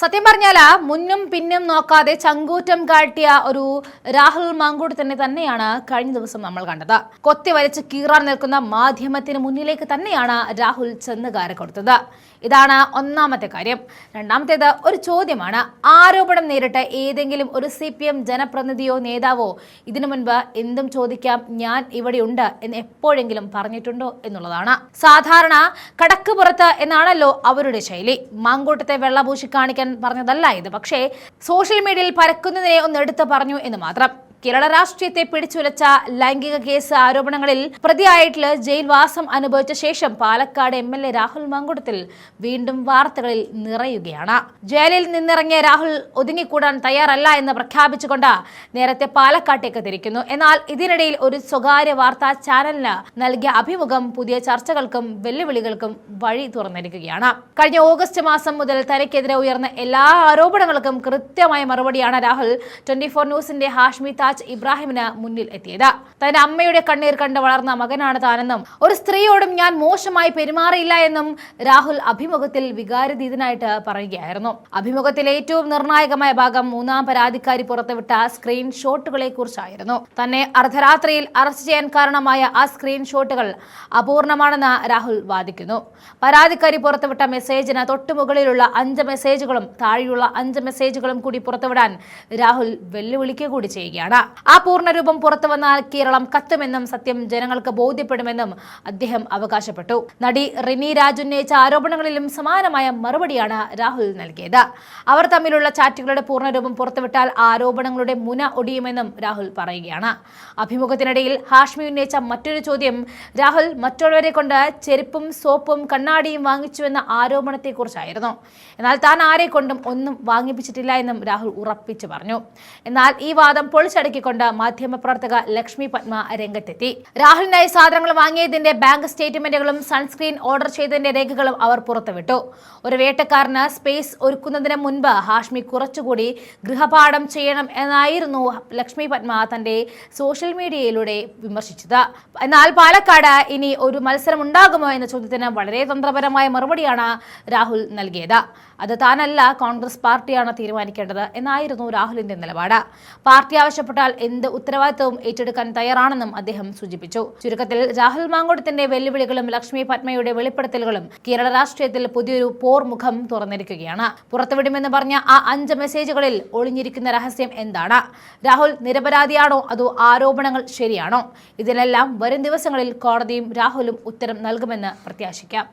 സത്യം പറഞ്ഞാൽ മുന്നും പിന്നും നോക്കാതെ ചങ്കൂറ്റം കാട്ടിയ ഒരു രാഹുൽ മാങ്കൂട്ടത്തിനെ തന്നെയാണ് കഴിഞ്ഞ ദിവസം നമ്മൾ കണ്ടത്. കൊത്തി വലിച്ച് കീറാൻ നിൽക്കുന്ന മാധ്യമത്തിന് മുന്നിലേക്ക് തന്നെയാണ് രാഹുൽ ചെന്ന് കയറി കൊടുത്തത്. ഇതാണ് ഒന്നാമത്തെ കാര്യം. രണ്ടാമത്തേത് ഒരു ചോദ്യമാണ്. ആരോപണം നേരിട്ട് ഏതെങ്കിലും ഒരു CPM ജനപ്രതിനിധിയോ നേതാവോ ഇതിനു മുൻപ് എന്തും ചോദിക്കാം, ഞാൻ ഇവിടെയുണ്ട് എന്ന് എപ്പോഴെങ്കിലും പറഞ്ഞിട്ടുണ്ടോ എന്നുള്ളതാണ്. സാധാരണ കടക്ക് പുറത്ത് എന്നാണല്ലോ അവരുടെ ശൈലി. മാങ്കൂട്ടത്തെ വെള്ളപൂശി കാണിക്കാൻ പറഞ്ഞതല്ല ഇത്. പക്ഷേ സോഷ്യൽ മീഡിയയിൽ പരക്കുന്നതിനെ ഒന്ന് എടുത്തു പറഞ്ഞു എന്ന് മാത്രം. കേരള രാഷ്ട്രീയത്തെ പിടിച്ചുലച്ച ലൈംഗിക കേസ് ആരോപണങ്ങളിൽ പ്രതിയായിട്ടുള്ള ജയിൽവാസം അനുഭവിച്ച ശേഷം പാലക്കാട് MLA രാഹുൽ മാങ്കൂട്ടത്തിൽ വീണ്ടും വാർത്തകളിൽ നിറയുകയാണ്. ജയിലിൽ നിന്നിറങ്ങിയ രാഹുൽ ഒതുങ്ങിക്കൂടാൻ തയ്യാറല്ല എന്ന് പ്രഖ്യാപിച്ചുകൊണ്ട് നേരത്തെ പാലക്കാട്ടേക്ക് തിരിക്കുന്നു. എന്നാൽ ഇതിനിടയിൽ ഒരു സ്വകാര്യ വാർത്താ ചാനലിന് നൽകിയ അഭിമുഖം പുതിയ ചർച്ചകൾക്കും വെല്ലുവിളികൾക്കും വഴി തുറന്നിരിക്കുകയാണ്. കഴിഞ്ഞ ഓഗസ്റ്റ് മാസം മുതൽ തനിക്കെതിരെ ഉയർന്ന എല്ലാ ആരോപണങ്ങൾക്കും കൃത്യമായ മറുപടിയാണ് രാഹുൽ 24 ന്യൂസിന്റെ ഹാഷ്മി താജ് ഇബ്രാഹിമിന് മുന്നിൽ എത്തിയത്. തന്റെ അമ്മയുടെ കണ്ണീർ കണ്ട് വളർന്ന മകനാണ് താനെന്നും ഒരു സ്ത്രീയോടും ഞാൻ മോശമായി പെരുമാറിയില്ല എന്നും രാഹുൽ അഭിമുഖത്തിൽ വികാരതീതനായിട്ട് പറയുകയായിരുന്നു. അഭിമുഖത്തിലെ ഏറ്റവും നിർണായകമായ ഭാഗം മൂന്നാം പരാതിക്കാരി പുറത്തുവിട്ട സ്ക്രീൻഷോട്ടുകളെ കുറിച്ചായിരുന്നു. തന്നെ അർദ്ധരാത്രിയിൽ അറസ്റ്റ് ചെയ്യാൻ കാരണമായ ആ സ്ക്രീൻഷോട്ടുകൾ അപൂർണമാണെന്ന് രാഹുൽ വാദിക്കുന്നു. പരാതിക്കാരി പുറത്തുവിട്ട മെസ്സേജിന് തൊട്ടുമുകളിലുള്ള 5 മെസ്സേജുകളും താഴെയുള്ള 5 മെസ്സേജുകളും കൂടി പുറത്തുവിടാൻ രാഹുൽ വെല്ലുവിളിക്കുക കൂടി ചെയ്യുകയാണ്. ആ പൂർണ്ണരൂപം പുറത്തു വന്നാൽ കേരളം കത്തുമെന്നും സത്യം ജനങ്ങൾക്ക് ബോധ്യപ്പെടുമെന്നും അദ്ദേഹം അവകാശപ്പെട്ടു. നടി റിനി രാജ് ഉന്നയിച്ച ആരോപണങ്ങളിലും സമാനമായ മറുപടിയാണ് രാഹുൽ നൽകിയത്. അവർ തമ്മിലുള്ള ചാറ്റുകളുടെ പൂർണ്ണരൂപം പുറത്തുവിട്ടാൽ ആരോപണങ്ങളുടെ മുന ഒടിയുമെന്നും രാഹുൽ പറയുകയാണ്. അഭിമുഖത്തിനിടയിൽ ഹാഷ്മി ഉന്നയിച്ച മറ്റൊരു ചോദ്യം രാഹുൽ മറ്റുള്ളവരെ കൊണ്ട് ചെരുപ്പും സോപ്പും കണ്ണാടിയും വാങ്ങിച്ചുവെന്ന ആരോപണത്തെക്കുറിച്ചായിരുന്നു. എന്നാൽ താൻ ആരെ കൊണ്ടും ഒന്നും വാങ്ങിപ്പിച്ചിട്ടില്ല എന്നും രാഹുൽ ഉറപ്പിച്ചു പറഞ്ഞു. എന്നാൽ ഈ വാദം പൊളിച്ചടക്കിക്കൊണ്ട് മാധ്യമപ്രവർത്തക ലക്ഷ്മി പത്മ രംഗത്തെത്തി. രാഹുലിനായി സാധനങ്ങൾ വാങ്ങിയതിന്റെ ബാങ്ക് സ്റ്റേറ്റ്മെന്റുകളും സൺസ്ക്രീൻ ഓർഡർ ചെയ്തതിന്റെ രേഖകളും അവർ പുറത്തുവിട്ടു. ഒരു വേട്ടക്കാരന് സ്പേസ് ഒരുക്കുന്നതിന് മുൻപ് ഹാഷ്മി കുറച്ചുകൂടി ഗൃഹപാഠം ചെയ്യണം എന്നായിരുന്നു ലക്ഷ്മി പത്മ തന്റെ സോഷ്യൽ മീഡിയയിലൂടെ വിമർശിച്ചത്. എന്നാൽ പാലക്കാട് ഇനി ഒരു മത്സരം ഉണ്ടാകുമോ എന്ന ചോദ്യത്തിന് വളരെ തന്ത്രപരമായ മറുപടിയാണ് രാഹുൽ നൽകിയത്. അത് താനല്ല, കോൺഗ്രസ് പാർട്ടിയാണ് തീരുമാനിക്കേണ്ടത് എന്നായിരുന്നു രാഹുലിന്റെ നിലപാട്. പാർട്ടി ആവശ്യപ്പെട്ടാൽ എന്ത് ഉത്തരവാദിത്തവും ഏറ്റെടുക്കാൻ തയ്യാറാണെന്നും അദ്ദേഹം സൂചിപ്പിച്ചു. ചുരുക്കത്തിൽ രാഹുൽ മാങ്കൂട്ടത്തിന്റെ വെല്ലുവിളികളും ലക്ഷ്മി പത്മയുടെ വെളിപ്പെടുത്തലുകളും കേരള രാഷ്ട്രീയത്തിൽ പുതിയൊരു പോർമുഖം തുറന്നിരിക്കുകയാണ്. പുറത്തുവിടുമെന്ന് പറഞ്ഞ ആ 5 മെസ്സേജുകളിൽ ഒളിഞ്ഞിരിക്കുന്ന രഹസ്യം എന്താണ്? രാഹുൽ നിരപരാധിയാണോ അതോ ആരോപണങ്ങൾ ശരിയാണോ? ഇതിനെല്ലാം വരും ദിവസങ്ങളിൽ കോടതിയും രാഹുലും ഉത്തരം നൽകുമെന്ന് പ്രത്യാശിക്കാം.